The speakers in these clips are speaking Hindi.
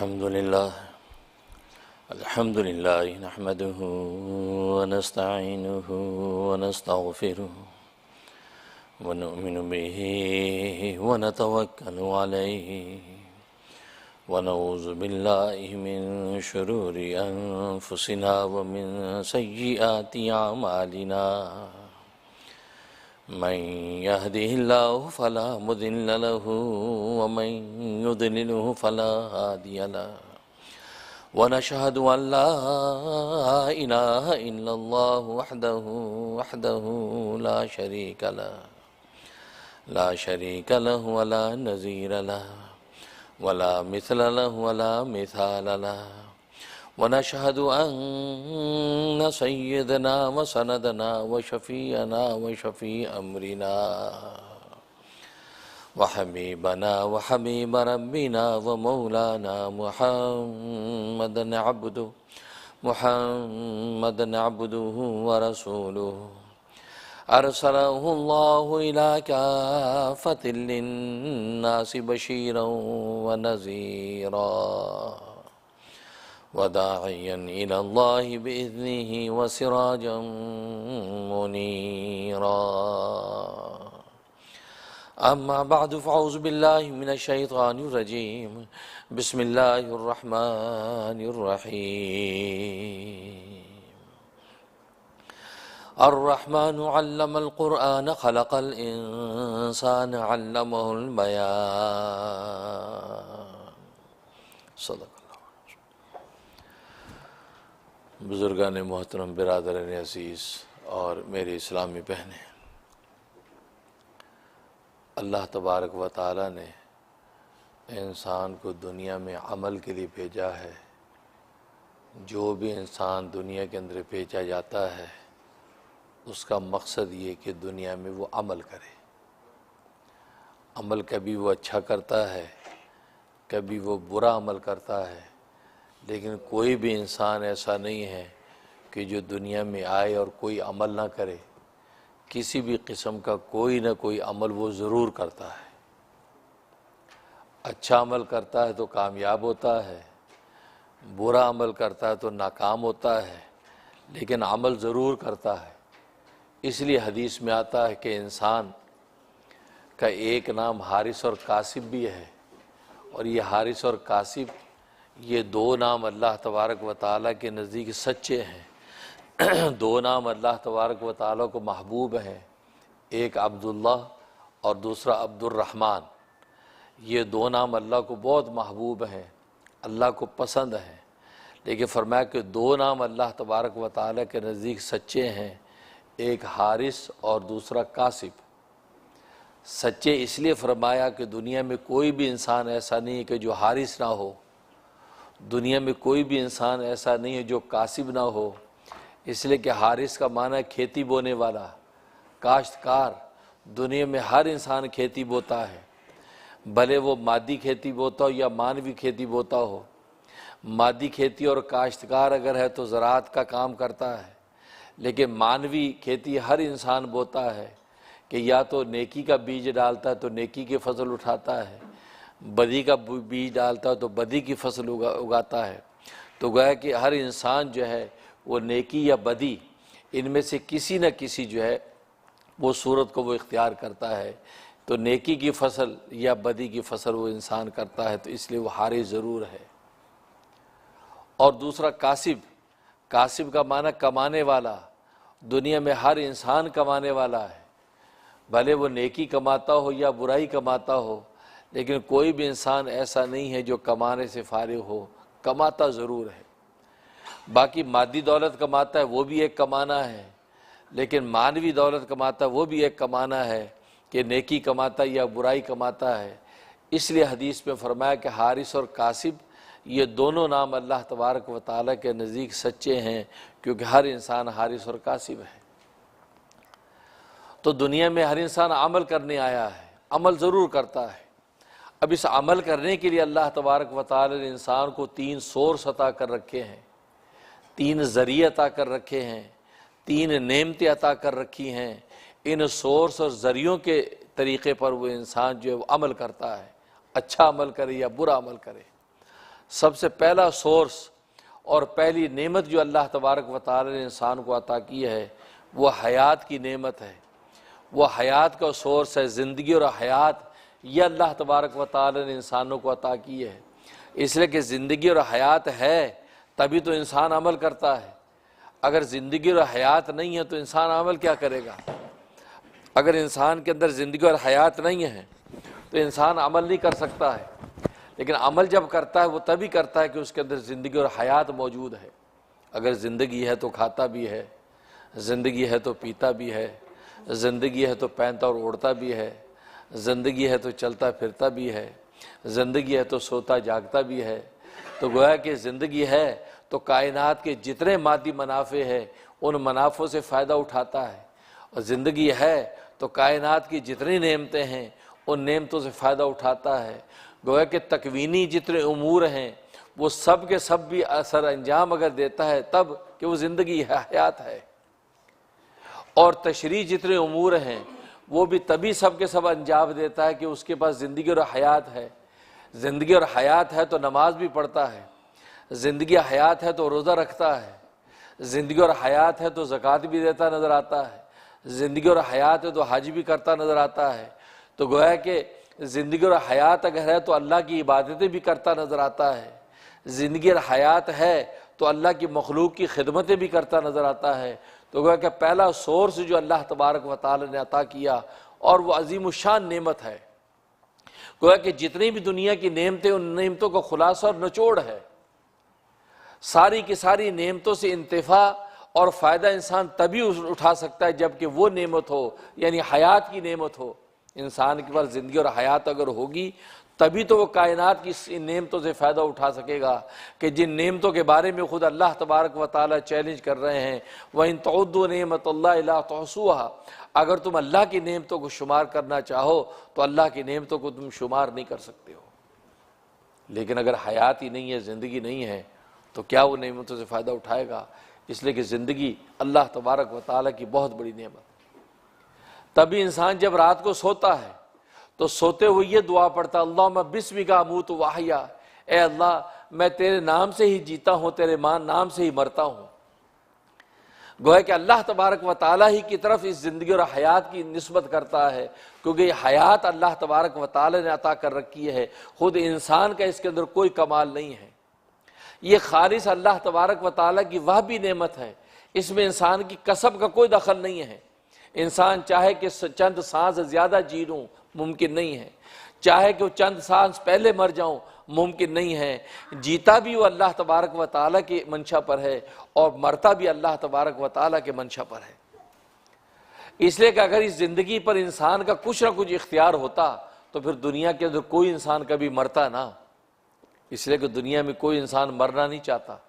अल्हम्दुलिल्लाह नहमदुहु व नस्तईनुहु व नस्तगफिरुहु व नु'मिनु बिही व नतवक्कलु अलैहि व नऊज़ु बिल्लाहि मिन शुरूरि अनफुसिना व मिन सय्यिआति अमालिना मन यहदिहिल्लाहु फला मुदिल्ल लहु व मन युद्लिलहु फला हादिय लहु व नशहदु अन ला इलाहा इल्लल्लाहु वहदहु ला शरीका लहु व ला नज़ीर लहु व ला मिस्ल लहु व ला मिसाल लहु व नशहदु अन्न सय्यदना व सनदना व शफ़ीअना व शफ़ी अमरिना व हबीबना व हबीब रब्बिना व मौलाना मुहम्मदन अब्दुहु व रसूलुहु अरसलहुल्लाहु इला काफ़तिल लिन्नासि बशीरन व नज़ीरा व दाइयन इलल्लाहि बिइज़्निहि व सिराजन मुनीरा अम्मा बअदु फ़अऊज़ु बिल्लाहि मिनश शैतानिर रजीम बिस्मिल्लाहिर रहमानिर रहीम अर्रहमानु अल्लमल क़ुरआन ख़लक़ल इंसान अल्लमहुल बयान। बुज़ुर्गान मोहतरम, बिरादरान अज़ीज़ और मेरी इस्लामी बहनें, अल्लाह तबारक व तआला ने इंसान को दुनिया में अमल के लिए भेजा है। जो भी इंसान दुनिया के अंदर भेजा जाता है उसका मकसद ये कि दुनिया में वो अमल करे। अमल कभी वो अच्छा करता है, कभी वो बुरा अमल करता है, लेकिन कोई भी इंसान ऐसा नहीं है कि जो दुनिया में आए और कोई अमल ना करे। किसी भी किस्म का कोई ना कोई अमल वो ज़रूर करता है। अच्छा अमल करता है तो कामयाब होता है, बुरा अमल करता है तो नाकाम होता है, लेकिन अमल ज़रूर करता है। इसलिए हदीस में आता है कि इंसान का एक नाम हारिस और कासिब भी है, और ये हारिस और कासिब ये दो नाम अल्लाह तबारक व तआला के नज़दीक सच्चे हैं। दो नाम अल्लाह तबारक व तआला को महबूब हैं, एक अब्दुल्लाह और दूसरा अब्दुर्रहमान। ये दो नाम अल्लाह को बहुत महबूब हैं, अल्लाह को पसंद हैं। लेकिन फरमाया कि दो नाम अल्लाह तबारक व तआला के नज़दीक सच्चे हैं, एक हारिस और दूसरा कासिब। सच्चे इसलिए फरमाया कि दुनिया में कोई भी इंसान ऐसा नहीं है कि जो हारिस ना हो, दुनिया में कोई भी इंसान ऐसा नहीं है जो कासिब ना हो। इसलिए कि हारिस का माना है खेती बोने वाला, काश्तकार। दुनिया में हर इंसान खेती बोता है, भले वो मादी खेती बोता हो या मानवी खेती बोता हो। मादी खेती और काश्तकार अगर है तो ज़राअत का काम करता है, लेकिन मानवी खेती हर इंसान बोता है कि या तो नेकी का बीज डालता है तो नेकी की फसल उठाता है, बदी का बीज डालता है तो बदी की फसल उगाता है। तो गोया कि हर इंसान जो है वो नेकी या बदी इनमें से किसी न किसी जो है वो सूरत को वो इख्तियार करता है। तो नेकी की फसल या बदी की फसल वो इंसान करता है, तो इसलिए वो हारिस ज़रूर है। और दूसरा कासिब, कासिब का माना कमाने वाला। दुनिया में हर इंसान कमाने वाला है, भले वो नेकी कमाता हो या बुराई कमाता हो, लेकिन कोई भी इंसान ऐसा नहीं है जो कमाने से फारिग हो, कमाता ज़रूर है। बाकी मादी दौलत कमाता है वो भी एक कमाना है, लेकिन मानवी दौलत कमाता है वो भी एक कमाना है कि नेकी कमाता है या बुराई कमाता है। इसलिए हदीस में फरमाया कि हारिस और कासिब ये दोनों नाम अल्लाह तबारक व तआला के नज़दीक सच्चे हैं, क्योंकि हर इंसान हारिस और कासिब है। तो दुनिया में हर इंसान अमल करने आया है, अमल ज़रूर करता है। अब इस अमल करने के लिए अल्लाह तबारक व तआला ने इंसान को तीन सोर्स अता कर रखे हैं, तीन ज़रिए अता कर रखे हैं, तीन नेमतें अता कर रखी हैं। इन सोर्स और ज़रियों के तरीक़े पर वो इंसान जो है वो अमल करता है, अच्छा अमल करे या बुरा अमल करे। सबसे पहला सोर्स और पहली नेमत जो अल्लाह तबारक व तआला ने इंसान को अता की है वो हयात की नेमत है। वो हयात का सोर्स है, ज़िंदगी और हयात ये अल्लाह तबारक व तआला ने इंसानों को अता की है। इसलिए कि ज़िंदगी और हयात है तभी तो इंसान अमल करता है। अगर ज़िंदगी और हयात नहीं है तो इंसान अमल क्या करेगा? अगर इंसान के अंदर ज़िंदगी और हयात नहीं है तो इंसान अमल नहीं कर सकता है। लेकिन अमल जब करता है वो तभी करता है कि उसके अंदर ज़िंदगी और हयात मौजूद है। अगर ज़िंदगी है तो खाता भी है, ज़िंदगी है तो पीता भी है, ज़िंदगी है तो पहनता और ओढ़ता भी है, ज़िंदगी है तो चलता फिरता भी है, ज़िंदगी है तो सोता जागता भी है। तो गोया कि ज़िंदगी है तो कायनात के जितने मादी मनाफे हैं उन मनाफों से फ़ायदा उठाता है, और ज़िंदगी है तो कायनात की जितनी नेमतें हैं उन नेमतों से फ़ायदा उठाता है। गोया कि तकवीनी जितने उमूर हैं वो सब के सब भी असर अंजाम अगर देता है तब कि वो ज़िंदगी है, हयात है। और तशरीह जितने उमूर हैं वो भी तभी सब के सब अंजाम देता है कि उसके पास ज़िंदगी और हयात है। ज़िंदगी और हयात है तो नमाज भी पढ़ता है, ज़िंदगी हयात है तो रोज़ा रखता है, ज़िंदगी और हयात है तो ज़कात भी देता नज़र आता है, ज़िंदगी और हयात है तो हज भी करता नज़र आता है। तो गोया कि ज़िंदगी और हयात अगर है तो अल्लाह की इबादतें भी करता नज़र आता है, ज़िंदगी और हयात है तो अल्लाह की मखलूक की खिदमतें भी करता नज़र आता है। तो गोया कि पहला सोर्स जो अल्लाह तबारक व तआला ने अता किया और वो अजीम शान नेमत है। गोया कि जितनी भी दुनिया की नेमतें उन नेमतों का खुलासा और निचोड़ है। सारी की सारी नेमतों से इंतिफा और फ़ायदा इंसान तभी उठा सकता है जबकि वो नेमत हो, यानी हयात की नेमत हो। इंसान के पास ज़िंदगी और हयात अगर होगी तभी तो वो कायनात की इन नेमतों से फ़ायदा उठा सकेगा कि जिन नेमतों के बारे में खुद अल्लाह तबारक व तआला चैलेंज कर रहे हैं, व इन तउद्दू नेमतल्लाहि ला तुहसूहा, अगर तुम अल्लाह की नेमतों को शुमार करना चाहो तो अल्लाह की नेमतों को तुम शुमार नहीं कर सकते हो। लेकिन अगर हयात ही नहीं है, ज़िंदगी नहीं है, तो क्या वो नेमतों से फ़ायदा उठाएगा? इसलिए कि ज़िंदगी अल्लाह तबारक व तआला की बहुत बड़ी नेमत। तभी इंसान जब रात को सोता है तो सोते हुए ये दुआ पढ़ता, अल्लाहुम्मा बिस्मिका अमूतु व अहया, ए अल्लाह मैं तेरे नाम से ही जीता हूँ, तेरे नाम से ही मरता हूँ। गोया कि अल्लाह तबारक व तआला ही की तरफ इस ज़िंदगी और हयात की निस्बत करता है, क्योंकि हयात अल्लाह तबारक व तआला ने अता कर रखी है। खुद इंसान का इसके अंदर कोई कमाल नहीं है, ये खालिस अल्लाह तबारक व तआला की वह भी नेमत है। इसमें इंसान की कसब का कोई दखल नहीं है। इंसान चाहे कि चंद सांस ज़्यादा जी लूँ मुमकिन नहीं है, चाहे कि वो चंद सांस पहले मर जाऊं मुमकिन नहीं है। जीता भी वो अल्लाह तबारक व तआला की मंशा पर है और मरता भी अल्लाह तबारक व तआला के मंशा पर है। इसलिए कि अगर इस ज़िंदगी पर इंसान का कुछ ना कुछ इख्तियार होता तो फिर दुनिया के अंदर कोई इंसान कभी मरता ना। इसलिए कि दुनिया में कोई इंसान मरना नहीं चाहता।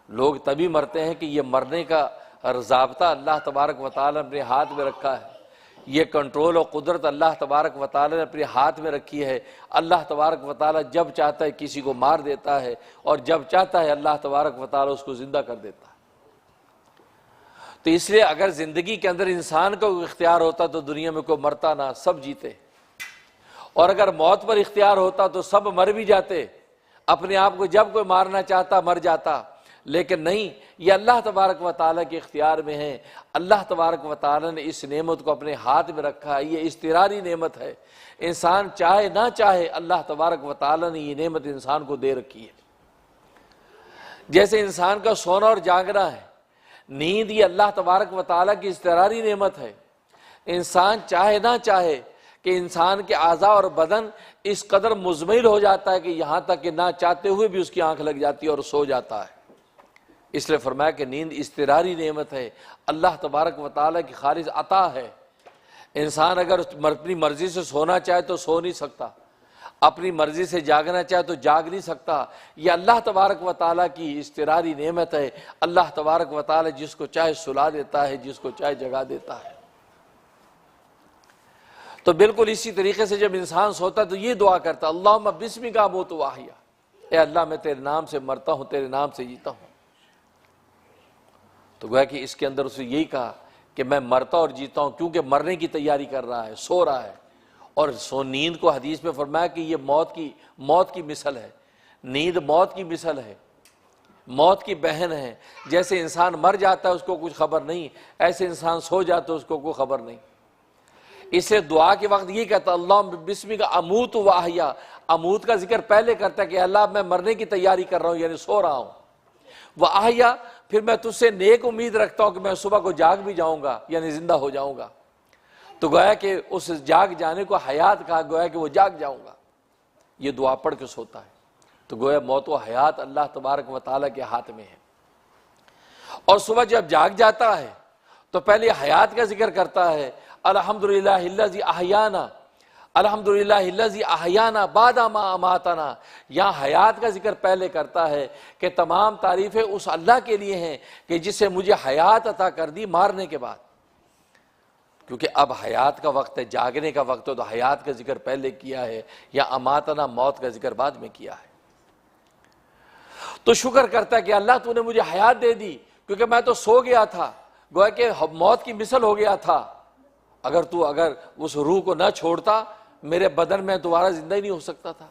लोग तभी मरते हैं कि ये मरने का ज़ाब्ता अल्लाह तबारक व तआला ने अपने हाथ में रखा है, ये कंट्रोल और कुदरत अल्लाह तबारक व तआला ने अपने हाथ में रखी है। अल्लाह तबारक व तआला जब चाहता है किसी को मार देता है और जब चाहता है अल्लाह तबारक व तआला उसको ज़िंदा कर देता है। तो इसलिए अगर ज़िंदगी के अंदर इंसान को इख्तियार होता तो दुनिया में कोई मरता ना, सब जीते। और अगर मौत पर इख्तियार होता तो सब मर भी जाते, अपने आप को जब कोई मारना चाहता मर जाता। लेकिन नहीं, ये अल्लाह तबारक व तआला के इख्तियार में है। अल्लाह तबारक व तआला ने इस नेमत को अपने हाथ में रखा है, ये इस्तिरारी नेमत है। इंसान चाहे ना चाहे अल्लाह तबारक व तआला ने ये नेमत इंसान को दे रखी है। जैसे इंसान का सोना और जागना है, नींद ये अल्लाह तबारक व तआला की इस्तिरारी नेमत है। इंसान चाहे ना चाहे कि इंसान के आज़ा और बदन इस कदर मुज़मिल हो जाता है कि यहाँ तक कि ना चाहते हुए भी उसकी आंख लग जाती है और सो जाता है। इसलिए फरमाया कि नींद इस्तिरारी नेमत है, अल्लाह तबारक व तआला की खालिस अता है। इंसान अगर अपनी मर्जी से सोना चाहे तो सो नहीं सकता, अपनी मर्जी से जागना चाहे तो जाग नहीं सकता। यह अल्लाह तबारक व तआला की इस्तिरारी नेमत है। अल्लाह तबारक व तआला जिसको चाहे सुला देता है, जिसको चाहे जगा देता है। तो बिल्कुल इसी तरीके से जब इंसान सोता तो ये दुआ करता, अल्लाहुम्मा बिस्मिका अमूतु व अहया, ए अल्लाह मैं तेरे नाम से मरता हूँ, तेरे नाम से जीता हूँ। तो गोया कि इसके अंदर उसे यही कहा कि मैं मरता और जीता हूँ, क्योंकि मरने की तैयारी कर रहा है, सो रहा है। और नींद को हदीस में फरमाया कि ये मौत की मिसल है। नींद मौत की मिसल है, मौत की बहन है। जैसे इंसान मर जाता है उसको कुछ खबर नहीं, ऐसे इंसान सो जाता है उसको कोई खबर नहीं। इसलिए दुआ के वक्त ये कहता अल्लाह बिस्मिका अमूत व अहया, अमूत का जिक्र पहले करता है कि अल्लाह मैं मरने की तैयारी कर रहा हूँ, यानी सो रहा हूँ। वह अहया, फिर मैं तुझसे नेक उम्मीद रखता हूँ कि मैं सुबह को जाग भी जाऊँगा, यानी जिंदा हो जाऊँगा। तो गोया कि उस जाग जाने को हयात कहा, गोया कि वो जाग जाऊँगा। ये दुआ पढ़ के सोता है। तो गोया मौत व हयात अल्लाह तबारक व तआला के हाथ में है। और सुबह जब जाग जाता है तो पहले हयात का जिक्र करता है, अल्हम्दुलिल्लाहिल्लज़ी अहयाना, अल्हम्दुलिल्लाहिल्लज़ी अहयाना बादा मा अमातना। यहाँ हयात का जिक्र पहले करता है कि तमाम तारीफ़ें उस अल्लाह के लिए हैं कि जिससे मुझे हयात अता कर दी मारने के बाद। क्योंकि अब हयात का वक्त है, जागने का वक्त है, तो हयात का जिक्र पहले किया है, या अमातना मौत का जिक्र बाद में किया है। तो शुक्र करता है कि अल्लाह तूने मुझे हयात दे दी, क्योंकि मैं तो सो गया था, गोया कि मौत की मिसल हो गया था। अगर उस रूह को न छोड़ता मेरे बदन में दोबारा जिंदा ही नहीं हो सकता था,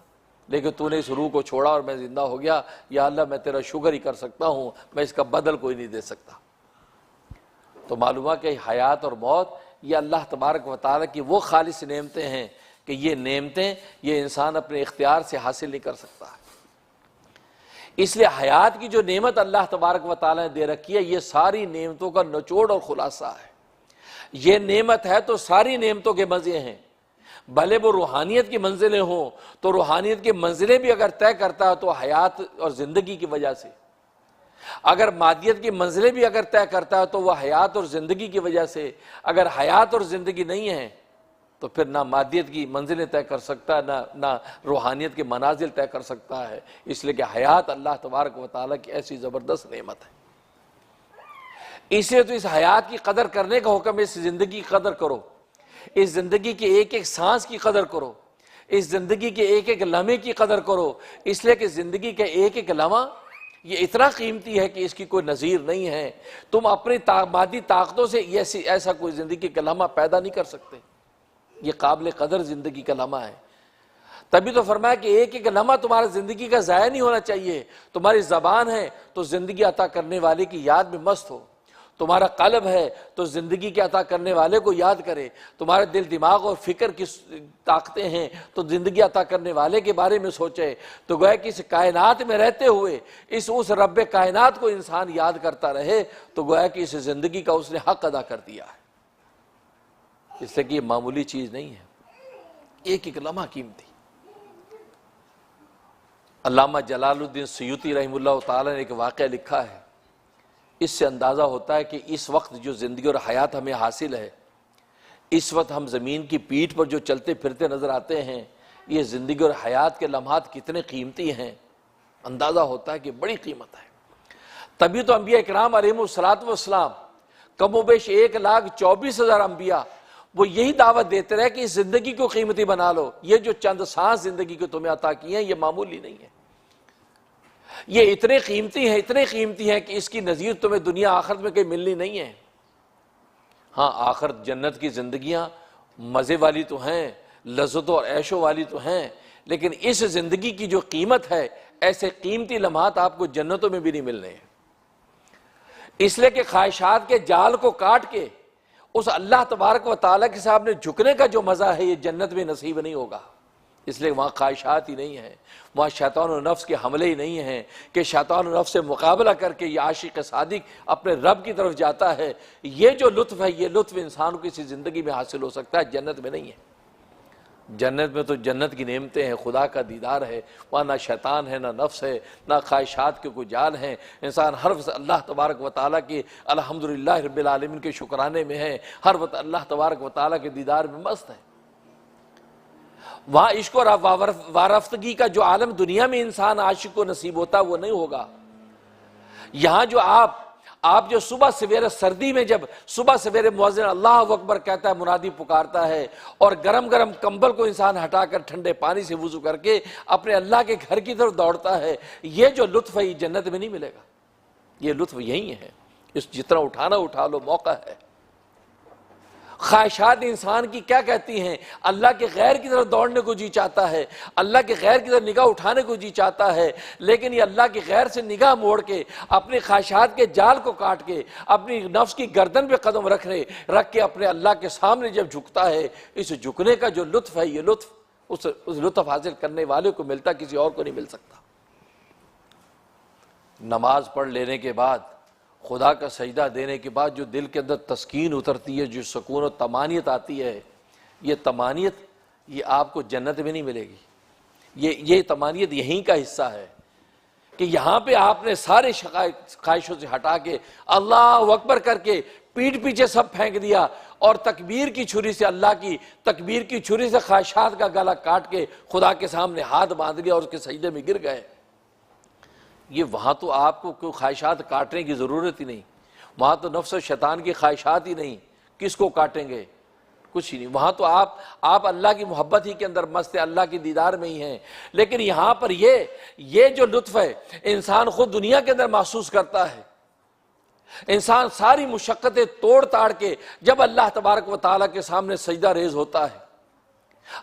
लेकिन तूने इस रूह को छोड़ा और मैं जिंदा हो गया। या अल्लाह मैं तेरा शुक्र ही कर सकता हूँ, मैं इसका बदल कोई नहीं दे सकता। तो मालूम है कि हयात और मौत ये अल्लाह तबारक व तआला की वो खालिस नेमतें हैं कि ये नेमतें ये इंसान अपने इख्तियार से हासिल नहीं कर सकता। इसलिए हयात की जो नेमत अल्लाह तबारक व तआला ने दे रखी है, ये सारी नेमतों का निचोड़ और खुलासा है। ये नेमत है तो सारी नेमतों के मज़े हैं। भले वो रूहानियत की मंजिलें हों तो रूहानियत की मंजिलें भी अगर तय करता है तो हयात और ज़िंदगी की वजह से, अगर मादियत की मंजिलें भी अगर तय करता है तो वह हयात और ज़िंदगी की वजह से। अगर हयात और ज़िंदगी नहीं है तो फिर ना मादियत की मंजिलें तय कर सकता है, ना रूहानियत के मनाजिल तय कर सकता है। इसलिए कि हयात अल्लाह तबारक व तआला की ऐसी ज़बरदस्त नेमत है। इसलिए तो इस हयात की कदर करने का हुक्म है। इस ज़िंदगी की कदर करो, इस ज़िंदगी की एक एक सांस की कदर करो, इस ज़िंदगी के एक एक लम्हे की कदर करो। इसलिए कि ज़िंदगी का एक एक लम्हा ये इतना कीमती है कि इसकी कोई नज़ीर नहीं है। तुम अपनी मादी ताकतों से ऐसा कोई ज़िंदगी का लम्हा पैदा नहीं कर सकते। ये काबिल कदर ज़िंदगी का लम्हा है। तभी तो फरमाया कि एक एक लम्हा तुम्हारा ज़िंदगी का ज़ाया नहीं होना चाहिए। तुम्हारी ज़बान है तो ज़िंदगी अता करने वाले की याद में मस्त हो, तुम्हारा कल्ब है तो ज़िंदगी के अता करने वाले को याद करे, तुम्हारे दिल दिमाग और फिक्र की ताकतें हैं तो ज़िंदगी अता करने वाले के बारे में सोचे। तो गोया कि इस कायनात में रहते हुए उस रब्बे कायनात को इंसान याद करता रहे तो गोया कि इस ज़िंदगी का उसने हक अदा कर दिया है। इसलिए कि ये मामूली चीज़ नहीं है, एक एक लम्हा कीमती। अल्लामा जलालुद्दीन सयूती रहमतुल्लाह ताला ने एक वाक़या लिखा है, इससे अंदाज़ा होता है कि इस वक्त जो ज़िंदगी और हयात हमें हासिल है, इस वक्त हम ज़मीन की पीठ पर जो चलते फिरते नज़र आते हैं, ये ज़िंदगी और हयात के लम्हात कितने कीमती हैं। अंदाज़ा होता है कि बड़ी कीमत है। तभी तो अंबिया इकराम अलैहिमुस्सलातु वस्सलाम कमोबेश 1,24,000 अंबिया वो यही दावत देते रहे कि इस ज़िंदगी को कीमती बना लो। ये जो चंद सांस ज़िंदगी को तुम्हें अता किए हैं ये मामूली नहीं है, ये इतने कीमती हैं कि इसकी नज़ीर तुम्हें दुनिया आखिरत में कहीं मिलनी नहीं है। हाँ, आखिरत जन्नत की ज़िंदगियाँ मज़े वाली तो हैं, लज़्ज़तों और ऐशो वाली तो हैं, लेकिन इस ज़िंदगी की जो कीमत है, ऐसे कीमती लम्हात आपको जन्नतों में भी नहीं मिलने हैं। इसलिए कि ख्वाहिशात के जाल को काट के उस अल्लाह तबारक व तआला के सामने झुकने का जो मज़ा है ये जन्नत में नसीब नहीं होगा। इसलिए वहाँ ख्वाहिशात ही नहीं है, वहाँ शैतान और नफ्स के हमले ही नहीं हैं कि शैतान और नफ्स से मुकाबला करके ये आशिक सादिक अपने रब की तरफ जाता है। ये जो लुत्फ़ है ये लुत्फ़ इंसान को किसी ज़िंदगी में हासिल हो सकता है, जन्नत में नहीं है। जन्नत में तो जन्नत की नेमतें हैं, खुदा का दीदार है, वहाँ ना शैतान है, ना नफ्स है, ना ख्वाहिशात के कोई जाल हैं। इंसान हर वक्त अल्लाह तबारक व तआला के अल्हम्दुलिल्लाह रब्बिल आलमीन के शुक्राने में है, हर वक्त अल्लाह तबारक व तआला के दीदार में मस्त है। वहाँ इश्क और वारफ्तगी का जो आलम दुनिया में इंसान आशिक को नसीब होता है वो नहीं होगा। यहाँ जो आप जो सुबह सवेरे सर्दी में जब सुबह सवेरे मुअज्जिन अल्लाह अकबर कहता है, मुनादी पुकारता है और गरम गरम कंबल को इंसान हटाकर ठंडे पानी से वुज़ू करके अपने अल्लाह के घर की तरफ दौड़ता है, ये जो लुत्फ़ है ये जन्नत में नहीं मिलेगा। ये लुत्फ़ यही है, इस जितना उठाना उठा लो, मौका है। ख्वाहिशात इंसान की क्या कहती हैं? अल्लाह के गैर की तरफ दौड़ने को जी चाहता है, अल्लाह के गैर की तरफ निगाह उठाने को जी चाहता है, लेकिन ये अल्लाह के गैर से निगाह मोड़ के अपनी ख्वाहिशात के जाल को काट के अपनी नफ्स की गर्दन पे कदम रख के अपने अल्लाह के सामने जब झुकता है, इस झुकने का जो लुत्फ है, ये लुत्फ उस लुत्फ हासिल करने वाले को मिलता, किसी और को नहीं मिल सकता। नमाज पढ़ लेने के बाद, खुदा का सजदा देने के बाद जो दिल के अंदर तस्कीन उतरती है, जो सुकून और तमानियत आती है, ये तमानियत ये आपको जन्नत में नहीं मिलेगी। ये तमानियत यहीं का हिस्सा है कि यहाँ पे आपने सारे ख्वाहिशों से हटा के अल्लाह अकबर करके पीठ पीछे सब फेंक दिया और तकबीर की छुरी से, अल्लाह की तकबीर की छुरी से ख्वाहिशात का गला काट के खुदा के सामने हाथ बांध लिया और उसके सजदे में गिर गए। ये वहाँ तो आपको कोई ख्वाहिशात काटने की ज़रूरत ही नहीं, वहाँ तो नफ्स और शैतान की ख्वाहिशात ही नहीं, किसको काटेंगे? कुछ ही नहीं। वहाँ तो आप अल्लाह की मोहब्बत ही के अंदर मस्त है, अल्लाह की दीदार में ही हैं। लेकिन यहाँ पर ये जो लुत्फ़ है इंसान खुद दुनिया के अंदर महसूस करता है। इंसान सारी मुशक्क़तें तोड़ ताड़ के जब अल्लाह तबारक व तआला के सामने सजदा रेज़ होता है,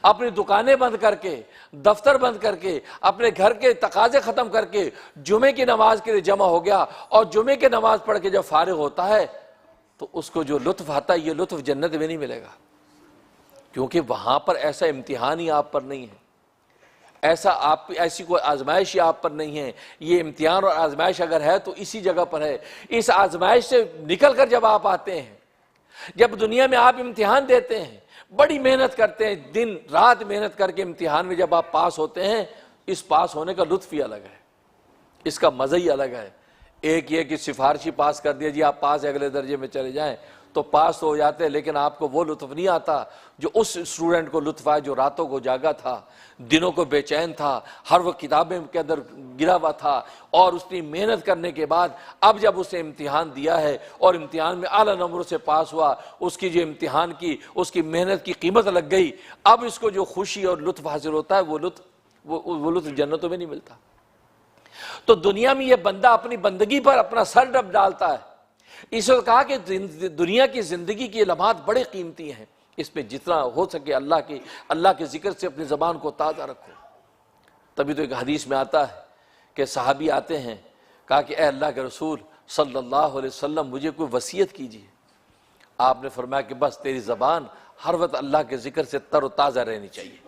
अपनी दुकानें बंद करके, दफ्तर बंद करके, अपने घर के तकाजे ख़त्म करके जुमे की नमाज के लिए जमा हो गया और जुमे की नमाज पढ़ के जब फारिग होता है तो उसको जो लुत्फ़ आता है, ये लुत्फ़ जन्नत में नहीं मिलेगा, क्योंकि वहाँ पर ऐसा इम्तिहान ही आप पर नहीं है, ऐसी कोई आजमाइश ही आप पर नहीं है। ये इम्तिहान और आजमाइश अगर है तो इसी जगह पर है। इस आजमाइश से निकल कर जब आप आते हैं, जब दुनिया में आप इम्तिहान देते हैं, बड़ी मेहनत करते हैं, दिन रात मेहनत करके इम्तिहान में जब आप पास होते हैं, इस पास होने का लुत्फ़ ही अलग है, इसका मज़ा ही अलग है। एक ये कि सिफारिशी पास कर दिया जी, आप पास अगले दर्जे में चले जाएं तो पास तो हो जाते हैं, लेकिन आपको वो लुत्फ़ नहीं आता जो उस स्टूडेंट को लुत्फ़ आया जो रातों को जागा था, दिनों को बेचैन था, हर वक्त किताबें के अंदर गिरा हुआ था और उसने मेहनत करने के बाद अब जब उसने इम्तिहान दिया है और इम्तिहान में आला नंबरों से पास हुआ, उसकी जो इम्तिहान की उसकी मेहनत की कीमत लग गई, अब इसको जो खुशी और लुत्फ़ हासिल होता है वो लुत्फ़ जन्नतों में नहीं मिलता। तो दुनिया में ये बंदा अपनी बंदगी पर अपना सर डब डालता है। इसने कहा कि दुनिया की जिंदगी के लम्हात बड़े कीमती हैं, इसमें जितना हो सके अल्लाह के जिक्र से अपनी ज़बान को ताज़ा रखो। तभी तो एक हदीस में आता है कि सहाबी आते हैं, कहा कि ए अल्लाह के रसूल सल्लल्लाहु अलैहि वसल्लम, मुझे कोई वसीयत कीजिए। आपने फरमाया कि बस तेरी ज़बान हर वक्त अल्लाह के जिक्र से तरोताज़ा रहनी चाहिए,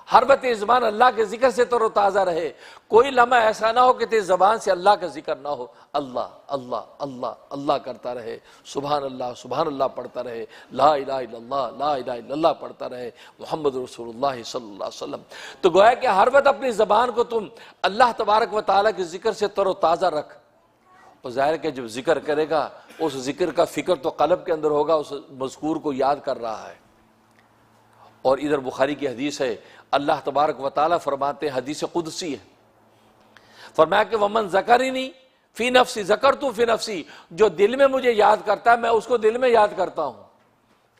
हर वक्त तेरी ज़बान अल्लाह के जिक्र से तरोताज़ा रहे। कोई लम्हा ऐसा ना हो कि तेरी ज़बान से अल्लाह का जिक्र ना हो, अल्लाह अल्लाह अल्लाह अल्लाह करता रहे, सुभान अल्लाह पढ़ता रहे, ला इलाहा इल्लल्लाह पढ़ता रहे, मोहम्मद रसूलुल्लाह सल्लल्लाहु अलैहि वसल्लम। तो गोया कि हर वक्त अपनी ज़बान को तुम अल्लाह तबारक व तआला के जिक्र से तरोताज़ा रख। और ज़ाहिर के जब जिक्र करेगा उस जिक्र का फ़िक्र तो क़ल्ब के अंदर होगा, उस मज़कूर को याद कर रहा है। और इधर बुखारी की हदीस है, अल्लाह तबारक व तआला फरमाते हैं, हदीस कुदसी है, फरमाया कि वमन ज़करनी फ़ी नफ़्सी ज़करतु फ़ी नफ़्सी, जो दिल में मुझे याद करता है मैं उसको दिल में याद करता हूँ।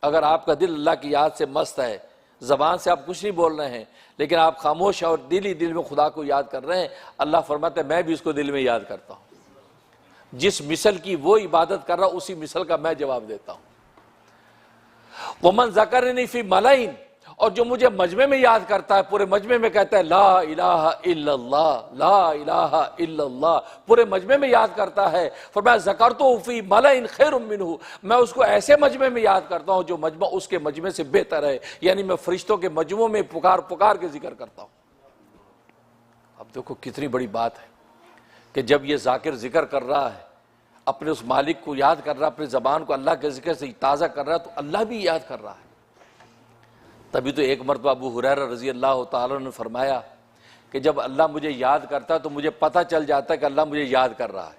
अगर आपका दिल अल्लाह की याद से मस्त है, ज़बान से आप कुछ नहीं बोल रहे हैं, लेकिन आप खामोश और दिल ही दिल में खुदा को याद कर रहे हैं, अल्लाह फरमाते हैं मैं भी उसको दिल में याद करता हूँ। जिस मिसल की वो इबादत कर रहा उसी मिसल का मैं जवाब देता हूँ। वमन ज़करनी फ़ी मलाइन, और जो मुझे मजमे में याद करता है, पूरे मजमे में कहता है ला इलाहा इल्लल्लाह, ला इलाहा इल्लल्लाह, पूरे मजमे में याद करता है, फरमाया ज़करतु फ़ी मलाइन खैरुम मिन्हु, मैं उसको ऐसे मजमे में याद करता हूँ जो मजमा उसके मजमे से बेहतर है, यानी मैं फरिश्तों के मजमों में पुकार पुकार के जिक्र करता हूँ। अब देखो कितनी बड़ी बात है कि जब ये जाकिर जिक्र कर रहा है, अपने उस मालिक को याद कर रहा है, अपनी ज़बान को अल्लाह के जिक्र से ताज़ा कर रहा है, तो अल्लाह भी याद कर रहा है। तभी तो एक मरतबा अबू हुरैरा रज़ी अल्लाह तआला ने फरमाया कि जब अल्लाह मुझे याद करता है तो मुझे पता चल जाता है कि अल्लाह मुझे याद कर रहा है।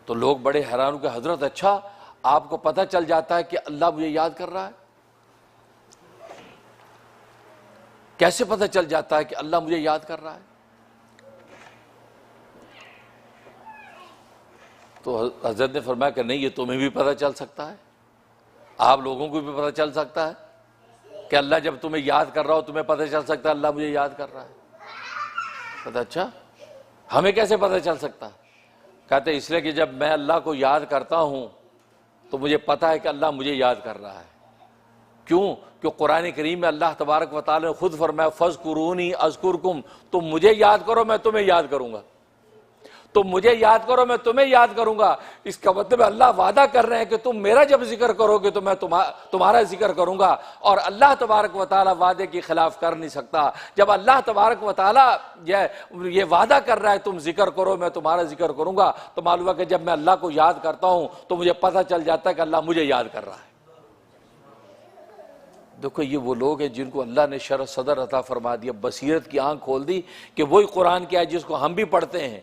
तो लोग बड़े हैरान हुए, हजरत अच्छा आपको पता चल जाता है कि अल्लाह मुझे याद कर रहा है? कैसे पता चल जाता है कि अल्लाह मुझे याद कर रहा है? तो हजरत ने फरमाया कि नहीं, ये तुम्हें भी पता चल सकता है, आप लोगों को भी पता चल सकता है कि अल्लाह जब तुम्हें याद कर रहा हो तुम्हें पता चल सकता है अल्लाह मुझे याद कर रहा है। पता अच्छा हमें कैसे पता चल सकता है? कहते इसलिए कि जब मैं अल्लाह को याद करता हूँ तो मुझे पता है कि अल्लाह मुझे याद कर रहा है। क्यों? क्योंकि कुरान करीम में अल्लाह तबारक व तआला ने खुद फरमाया फज़कुरूनी अज़कुरकुम, तुम मुझे याद करो मैं तुम्हें याद करूंगा, तुम मुझे याद करो मैं तुम्हें याद करूंगा। इसका मतलब अल्लाह वादा कर रहे हैं कि तुम मेरा जब जिक्र करोगे तो मैं तुम्हारा जिक्र करूंगा। और अल्लाह तबारक व तआला वादे के खिलाफ कर नहीं सकता। जब अल्लाह तबारक व तआला ये वादा कर रहा है तुम जिक्र करो मैं तुम्हारा जिक्र करूंगा, तो मालूम है कि जब मैं अल्लाह को याद करता हूं तो मुझे पता चल जाता है कि अल्लाह मुझे याद कर रहा है। देखो ये वो लोग हैं जिनको अल्लाह ने शरह सदर अता फरमा दिया, बसीरत की आंख खोल दी कि वही कुरान की आयत जिसको हम भी पढ़ते हैं,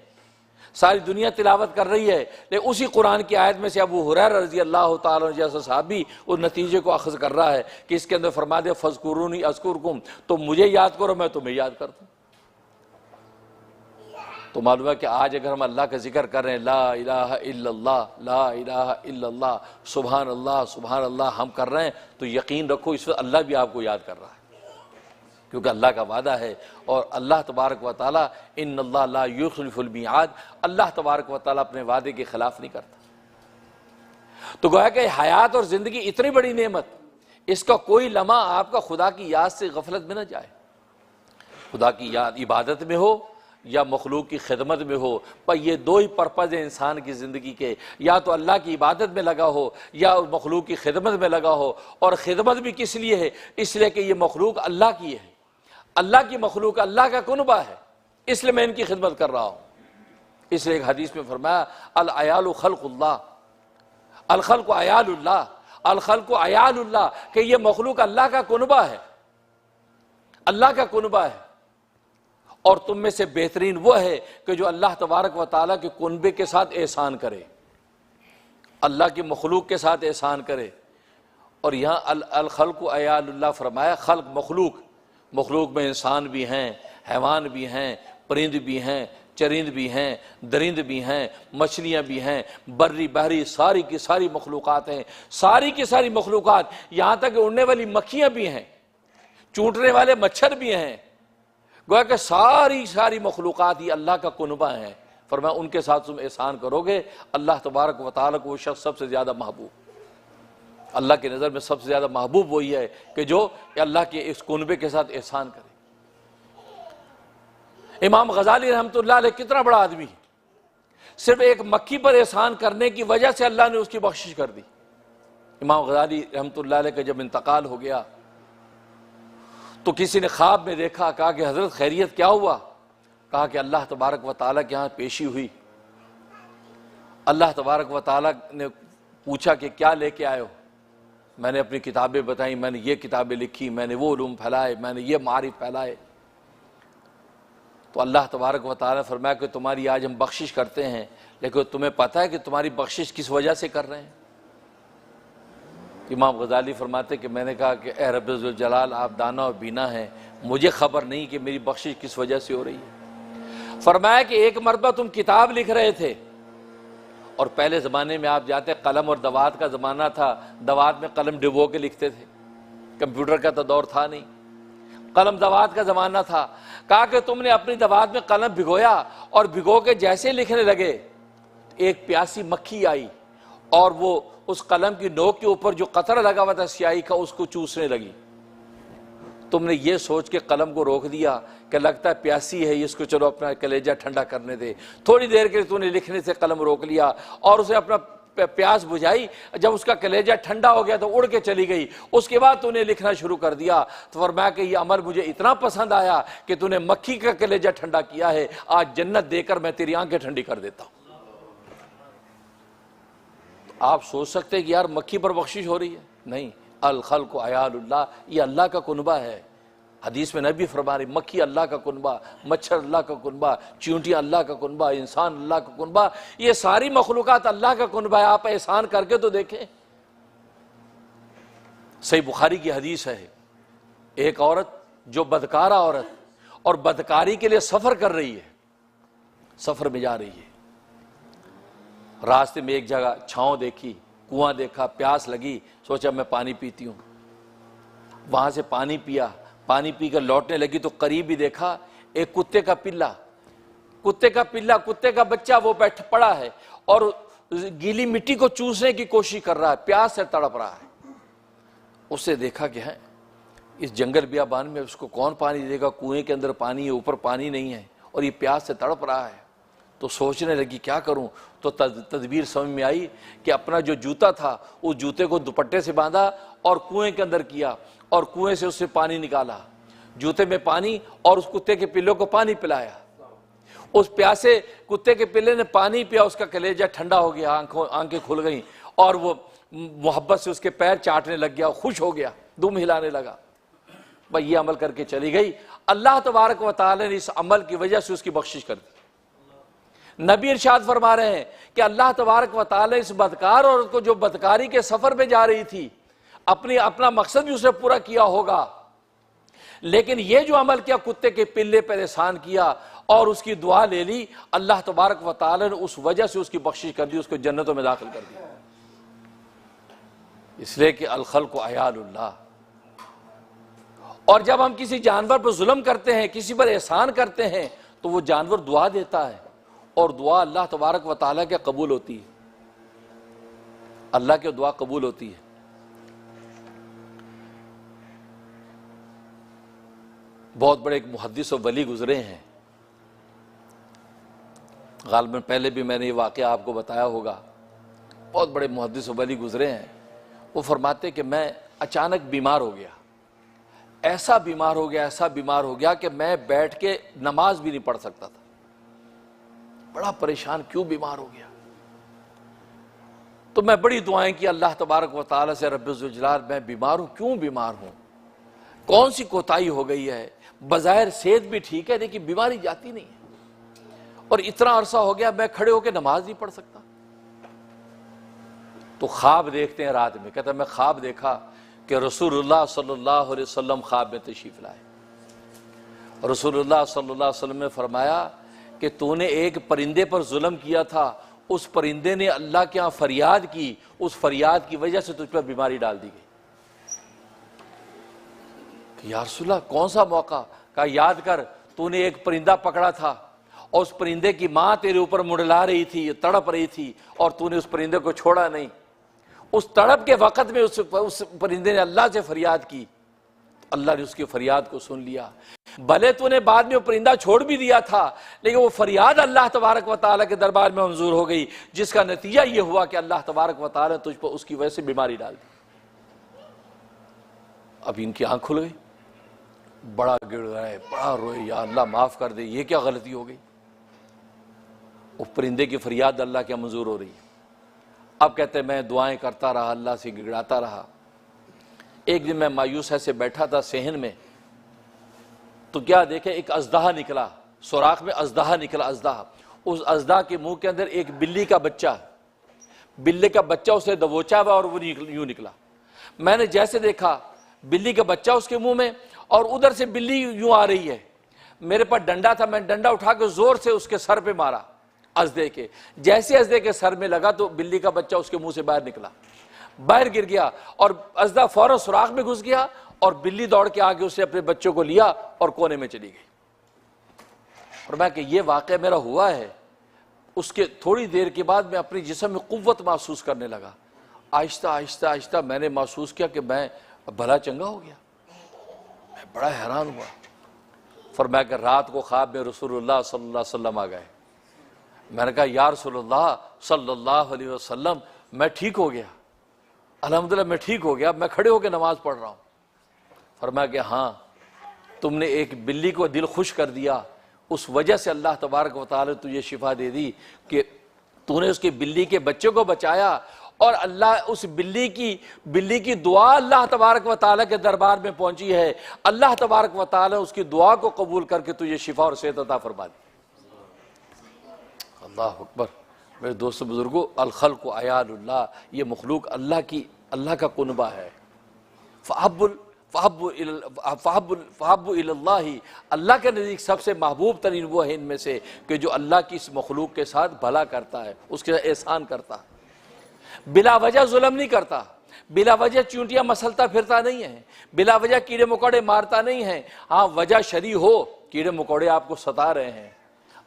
सारी दुनिया तिलावत कर रही है, लेकिन उसी कुरान की आयत में से अबू हुरैरा रज़ी अल्लाह तआला अन्हु जैसा साहबी उस नतीजे को अखज़ कर रहा है कि इसके अंदर फरमा दे फज़कुरूनी अज़कुरकुम, तो मुझे याद करो मैं तुम्हें याद कर दूं। तो मालूम है कि आज अगर हम अल्लाह का जिक्र कर रहे हैं, ला इलाहा इल्लल्लाह, ला इलाहा इल्लल्लाह, सुभान अल्लाह हम कर रहे हैं, तो यकीन रखो इस वक्त अल्लाह भी आपको याद कर रहा है, क्योंकि अल्लाह का वादा है। और अल्लाह तबारक व तआला इन्नल्लाह ला युखलिफुल मिआद, अल्लाह तबारक व तआला अपने वादे के खिलाफ नहीं करता। तो गोया कि हयात और ज़िंदगी इतनी बड़ी नेमत, इसका कोई लम्हा आपका खुदा की याद से गफलत में न जाए। खुदा की याद इबादत में हो या मखलूक की खिदमत में हो, पर ये दो ही पर्पज़ है इंसान की ज़िंदगी के, या तो अल्लाह की इबादत में लगा हो या मखलूक की खिदमत में लगा हो। और ख़िदमत भी किस लिए है? इसलिए कि ये मखलूक अल्लाह की है, अल्लाह की मखलूक अल्लाह का कुनबा है, इसलिए मैं इनकी खिदमत कर रहा हूँ। इसलिए एक हदीस में फरमाया अल अयालु खल्क़ुल्लाह, अल खल्क़ु अयालुल्लाह, अल खल्क़ु अयालुल्लाह, कि ये मखलूक अल्लाह का कुनबा है, अल्लाह का कुनबा है। और तुम में से बेहतरीन वो है कि जो अल्लाह तबारक व तआला के कुनबे के साथ एहसान करे, अल्लाह की मखलूक के साथ एहसान करे। और यहाँ अल खल्क़ु अयालुल्लाह फरमाया, खल्क़ मखलूक, मखलूक में इंसान भी हैं, हैवान भी हैं, परिंद भी हैं, चरिंद भी हैं, दरिंद भी हैं, मछलियाँ भी हैं, बर्री बहरी सारी की सारी मखलूक़ात हैं, सारी की सारी मखलूक़ात, यहाँ तक कि उड़ने वाली मक्खियाँ भी हैं, चूंटने वाले मच्छर भी हैं। गोया कि सारी सारी मखलूक़ात ही अल्लाह का कुनबा है। फरमाया उनके साथ तुम एहसान करोगे, अल्लाह तबारक व तआला को वो शख्स सबसे ज़्यादा महबूब, अल्लाह की नज़र में सबसे ज़्यादा महबूब वही है कि जो अल्लाह के इस कुनबे के साथ एहसान करे। इमाम गज़ाली रहमतुल्लाह अलैह कितना बड़ा आदमी, सिर्फ एक मक्खी पर एहसान करने की वजह से अल्लाह ने उसकी बख्शिश कर दी। इमाम गज़ाली रहमतुल्लाह अलैह का जब इंतकाल हो गया तो किसी ने ख्वाब में देखा, कहा कि हज़रत खैरियत क्या हुआ? कहा कि अल्लाह तबारक व तआला के यहाँ पेशी हुई। अल्लाह तबारक व तआला ने पूछा कि क्या लेके आए हो? मैंने अपनी किताबें बताई, मैंने ये किताबें लिखी, मैंने वो उलूम फैलाए, मैंने ये मारिफ फैलाए। तो अल्लाह तबारक व तआला ने फरमाया कि तुम्हारी आज हम बख्शिश करते हैं, लेकिन तुम्हें पता है कि तुम्हारी बख्शिश किस वजह से कर रहे हैं? इमाम गज़ाली फरमाते कि मैंने कहा कि ए रब्बे ज़ुल जलाल, आप दाना और बीना हैं, मुझे ख़बर नहीं कि मेरी बख्शिश किस वजह से हो रही है। फरमाया कि एक मरतबा तुम किताब लिख रहे थे, और पहले ज़माने में आप जाते कलम और दवात का ज़माना था, दवात में कलम डिबो के लिखते थे, कंप्यूटर का तो दौर था नहीं, कलम दवात का ज़माना था। कहा कि तुमने अपनी दवात में कलम भिगोया और भिगो के जैसे लिखने लगे, एक प्यासी मक्खी आई और वो उस कलम की नोक के ऊपर जो कतरा लगा हुआ था स्याही का, उसको चूसने लगी। तुमने ये सोच के कलम को रोक दिया कि लगता है प्यासी है, इसको चलो अपना कलेजा ठंडा करने दे। थोड़ी देर के लिए तूने लिखने से कलम रोक लिया और उसे अपना प्यास बुझाई। जब उसका कलेजा ठंडा हो गया तो उड़ के चली गई। उसके बाद तूने लिखना शुरू कर दिया। तो फरमाया कि ये अमल मुझे इतना पसंद आया कि तूने मक्खी का कलेजा ठंडा किया है, आज जन्नत देकर मैं तेरी आंखें ठंडी कर देता हूं। आप सोच सकते हैं कि यार मक्खी पर बख्शिश हो रही है, नहीं, अल खल्क़ु अयालुल्लाह, ये अल्लाह का कुनबा है। हदीस में नबी फरमा रही, मक्खी अल्लाह का कुनबा, मच्छर अल्लाह का कुनबा, चींटियां अल्लाह का कुनबा, इंसान अल्लाह का कुनबा, ये सारी मखलूक़ात अल्लाह का कुनबा है। आप एहसान करके तो देखें। सही बुखारी की हदीस है, एक औरत जो बदकारा औरत और बदकारी के लिए सफ़र कर रही है, सफ़र में जा रही है, रास्ते में एक जगह छांव देखी, कुआं देखा, प्यास लगी, सोचा मैं पानी पीती हूँ। वहाँ से पानी पिया, पानी पीकर लौटने लगी तो करीब ही देखा एक कुत्ते का पिल्ला, कुत्ते का बच्चा वो बैठ पड़ा है और गीली मिट्टी को चूसने की कोशिश कर रहा है, प्यास से तड़प रहा है। उससे देखा कि है इस जंगल बियाबान में उसको कौन पानी देगा, कुएं के अंदर पानी है, ऊपर पानी नहीं है और ये प्यास से तड़प रहा है। तो सोचने लगी क्या करूं, तो तदबीर समझ में आई कि अपना जो जूता था उस जूते को दुपट्टे से बांधा और कुएं के अंदर किया और कुएं से उससे पानी निकाला, जूते में पानी और उस कुत्ते के पिल्ले को पानी पिलाया। उस प्यासे कुत्ते के पिल्ले ने पानी पिया, उसका कलेजा ठंडा हो गया, आंखें खुल गई और वो मोहब्बत से उसके पैर चाटने लग गया, खुश हो गया, दुम हिलाने लगा। भाई ये अमल करके चली गई, अल्लाह तबारक व तआला ने इस अमल की वजह से उसकी बख्शिश कर दी। नबी इरशाद फरमा रहे हैं कि अल्लाह तबारक व तआला इस बदकार औरत को, जो बदकारी के सफर में जा रही थी, अपना मकसद भी उसने पूरा किया होगा, लेकिन ये जो अमल किया, कुत्ते के पिल्ले परेशान किया और उसकी दुआ ले ली, अल्लाह तबारक व तआला ने उस वजह से उसकी बख्शिश कर दी, उसको जन्नतों में दाखिल कर दिया। इसलिए कि अल खल्क़ु अयालुल्लाह। और जब हम किसी जानवर पर जुल्म करते हैं, किसी पर एहसान करते हैं, तो वो जानवर दुआ देता है और दुआ अल्लाह तबारक व तआला के कबूल होती है, अल्लाह की दुआ कबूल होती है। बहुत बड़े एक मुहद्दिस और वली गुजरे हैं, गालिबन पहले भी मैंने ये वाक़या आपको बताया होगा। बहुत बड़े मुहद्दिस और वली गुजरे हैं। वो फरमाते कि मैं अचानक बीमार हो गया, ऐसा बीमार हो गया, ऐसा बीमार हो गया कि मैं बैठ के नमाज भी नहीं पढ़ सकता था। बड़ा परेशान, क्यों बीमार हो गया। तो मैं बड़ी दुआएं की अल्लाह तबारक व तआला से, रब्बुल जलाल मैं बीमार हूं, क्यों बीमार हूं, कौन सी कोताही हो गई है। बज़ाहिर सेहत भी ठीक है, लेकिन बीमारी जाती नहीं है और इतना अरसा हो गया मैं खड़े होकर नमाज नहीं पढ़ सकता। तो ख्वाब देखते हैं रात में, कहता मैं ख्वाब देखा कि रसूलुल्लाह सल्लल्लाहु अलैहि वसल्लम ख्वाब में तशरीफ लाए। रसूलुल्लाह सल्लल्लाहु अलैहि वसल्लम ने फरमाया कि तूने एक परिंदे पर जुल्म किया था, उस परिंदे ने अल्लाह के यहाँ फरियाद की, उस फरियाद की वजह से तुझ पर बीमारी डाल दी गई। कि या रसूलल्लाह कौन सा मौका, कहा याद कर, तूने एक परिंदा पकड़ा था और उस परिंदे की माँ तेरे ऊपर मुड़ला रही थी, तड़प रही थी और तूने उस परिंदे को छोड़ा नहीं। उस तड़प के वक़्त में उस परिंदे ने अल्लाह से फरियाद की, तो अल्लाह ने उसकी फरियाद को सुन लिया। भले तूने बाद में वो परिंदा छोड़ भी दिया था, लेकिन वो फरियाद अल्लाह तबारक व तआला के दरबार में मंजूर हो गई, जिसका नतीजा ये हुआ कि अल्लाह तबारक व तआला ने तुझ पर उसकी वजह से बीमारी डाल दी। अब इनकी आंख खुल गई, बड़ा गिड़गिड़ाए, बड़ा रोए, या अल्लाह माफ कर दे, ये क्या गलती हो गई। वो परिंदे की फरियाद अल्लाह के मंजूर हो रही है। अब कहते मैं दुआएं करता रहा, अल्लाह से गिड़गिड़ाता रहा। एक दिन मैं मायूस ऐसे बैठा था सेहन में, तो क्या देखे एक अजदहा निकला, सुराख में अजदहा निकला। अजदहा, उस अजदहा के मुंह के अंदर एक बिल्ली का बच्चा, बिल्ली का बच्चा उसे दबोचा हुआ और वो यूं निकला। मैंने जैसे देखा बिल्ली का बच्चा उसके मुंह में और उधर से बिल्ली यूं आ रही है। मेरे पास डंडा था, मैं डंडा उठा के जोर से उसके सर पे मारा अजदे के। जैसे अजदे के सर में लगा तो बिल्ली का बच्चा उसके मुंह से बाहर निकला, बाहर गिर गया और अजदा फौरन सुराख में घुस गया और बिल्ली दौड़ के आगे उसने अपने बच्चों को लिया और कोने में चली गई। और मैं कि ये वाक़या मेरा हुआ है। उसके थोड़ी देर के बाद मैं अपनी जिस्म में कुव्वत महसूस करने लगा। आहिस्ता आहिस्ता आहिस्ता मैंने महसूस किया कि मैं भला चंगा हो गया। मैं बड़ा हैरान हुआ। फरमाया कि रात को ख्वाब में रसूलुल्लाह सल्लल्लाहु अलैहि वसल्लम आ गए। मैंने कहा या रसूलुल्लाह सल्लल्लाहु अलैहि वसल्लम मैं ठीक हो गया, अल्हम्दुलिल्लाह मैं ठीक हो गया, मैं खड़े होकर नमाज पढ़ रहा हूँ। फरमाया कि हाँ, तुमने एक बिल्ली को दिल खुश कर दिया, उस वजह से अल्लाह तबारक व तआला ने तुझे शिफा दे दी कि तूने उसके बिल्ली के बच्चे को बचाया और अल्लाह उस बिल्ली की दुआ अल्लाह तबारक व तआला के दरबार में पहुंची है। अल्लाह तबारक व तआला उसकी दुआ को कबूल करके तुझे शिफा और सेहत अता फरमा दी। अल्लाह अकबर। मेरे दोस्तों बुजुर्गों, अल खल्क़ु अयालुल्लाह, ये मखलूक अल्लाह का कुनबा है। फ़हब्बु इलल्लाहि, अल्लाह के नज़दीक सबसे महबूब तरीन वो है इनमें से कि जो अल्लाह की इस मखलूक के साथ भला करता है, उसके साथ एहसान करता है, बिला वजह जुल्म नहीं करता, बिला वजह चूंटियां मसलता फिरता नहीं है, बिला वजह कीड़े मकोड़े मारता नहीं है। हाँ, वजह शरी हो, कीड़े मकोड़े आपको सता रहे हैं,